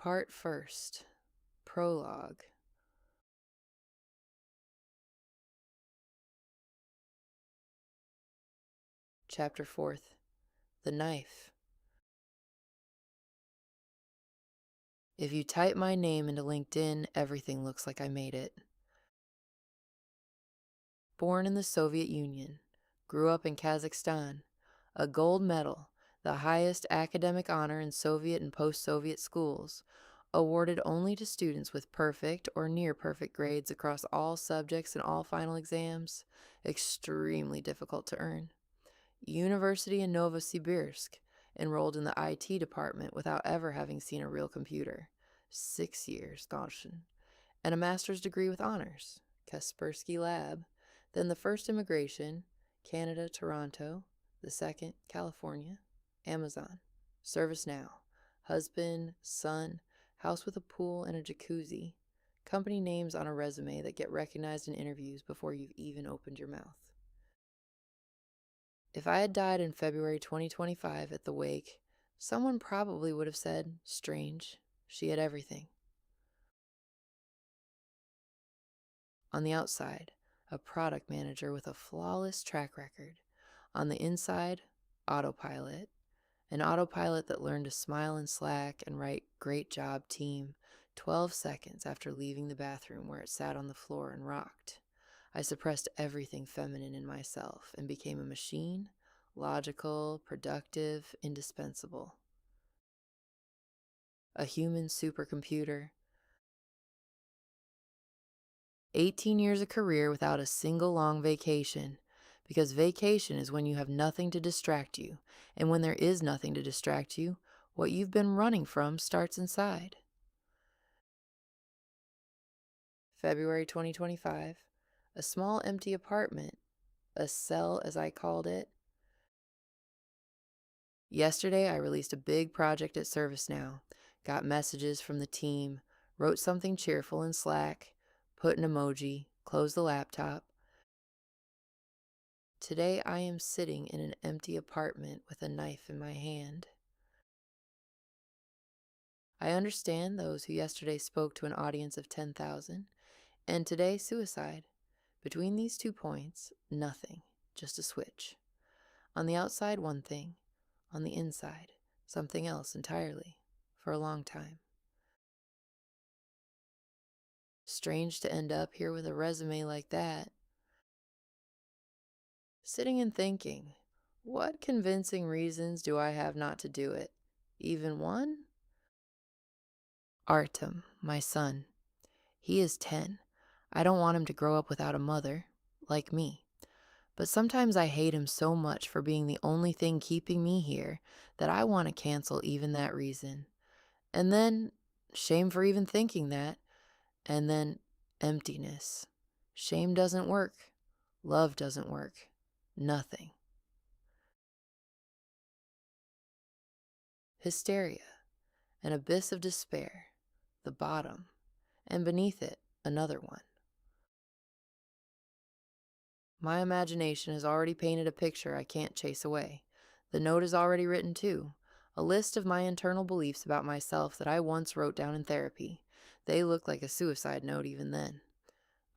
Part first. Prologue. Chapter 4th. The Knife. If you type my name into LinkedIn, everything looks like I made it. Born in the Soviet Union, grew up in Kazakhstan, a gold medal, the highest academic honor in Soviet and post-Soviet schools, awarded only to students with perfect or near perfect grades across all subjects and all final exams, extremely difficult to earn. University in Novosibirsk, enrolled in the IT department without ever having seen a real computer, 6 years, Gaussian, and a master's degree with honors, Kaspersky Lab, then the first immigration, Canada, Toronto, the second, California, Amazon, ServiceNow, husband, son, house with a pool and a jacuzzi, company names on a resume that get recognized in interviews before you've even opened your mouth. If I had died in February 2025 at the wake, someone probably would have said, strange, she had everything. On the outside, a product manager with a flawless track record. On the inside, autopilot. An autopilot that learned to smile in Slack and write "great job, team" 12 seconds after leaving the bathroom where it sat on the floor and rocked. I suppressed everything feminine in myself and became a machine, logical, productive, indispensable. A human supercomputer. 18 years of career without a single long vacation, because vacation is when you have nothing to distract you, and when there is nothing to distract you, what you've been running from starts inside. February 2025, a small empty apartment, a cell as I called it. Yesterday I released a big project at ServiceNow, got messages from the team, wrote something cheerful in Slack, put an emoji, closed the laptop. Today I am sitting in an empty apartment with a knife in my hand. I understand those who yesterday spoke to an audience of 10,000, and today suicide. Between these 2 points, nothing, just a switch. On the outside, one thing. On the inside, something else entirely, for a long time. Strange to end up here with a resume like that. Sitting and thinking, what convincing reasons do I have not to do it? Even one? Artem, my son. He is 10. I don't want him to grow up without a mother, like me. But sometimes I hate him so much for being the only thing keeping me here that I want to cancel even that reason. And then, shame for even thinking that. And then, emptiness. Shame doesn't work. Love doesn't work. Nothing. Hysteria. An abyss of despair. The bottom. And beneath it, another one. My imagination has already painted a picture I can't chase away. The note is already written too. A list of my internal beliefs about myself that I once wrote down in therapy. They looked like a suicide note even then.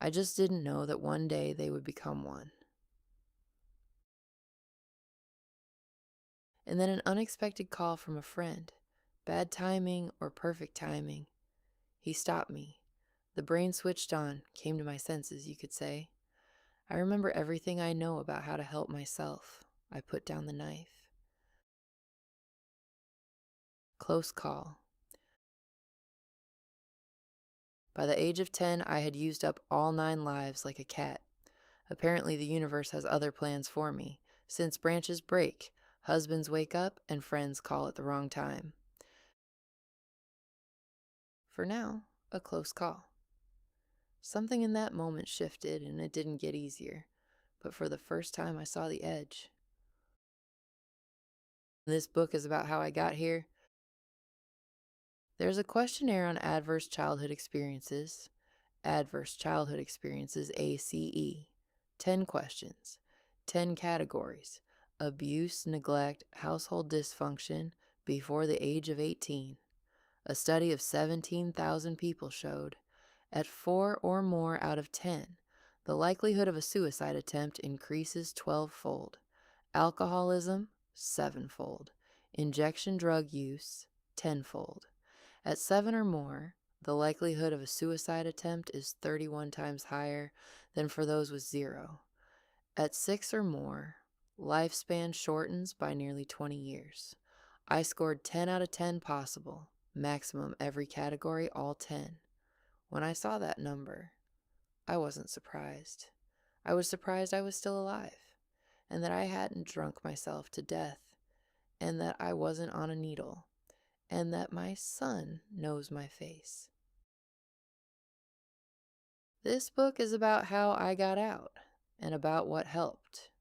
I just didn't know that one day they would become one. And then an unexpected call from a friend. Bad timing or perfect timing. He stopped me. The brain switched on, came to my senses, you could say. I remember everything I know about how to help myself. I put down the knife. Close call. By the age of 10, I had used up all 9 lives like a cat. Apparently the universe has other plans for me, since branches break, husbands wake up, and friends call at the wrong time. For now, a close call. Something in that moment shifted and it didn't get easier, but for the first time I saw the edge. This book is about how I got here. There's a questionnaire on adverse childhood experiences, ACE, 10 questions, 10 categories, abuse, neglect, household dysfunction before the age of 18. A study of 17,000 people showed, at 4 or more out of 10, the likelihood of a suicide attempt increases 12-fold. Alcoholism, 7-fold. Injection drug use, 10-fold. At 7 or more, the likelihood of a suicide attempt is 31 times higher than for those with 0. At 6 or more, lifespan shortens by nearly 20 years. I scored 10 out of 10 possible, maximum every category, all 10. When I saw that number, I wasn't surprised. I was surprised I was still alive, and that I hadn't drunk myself to death, and that I wasn't on a needle, and that my son knows my face. This book is about how I got out, and about what helped,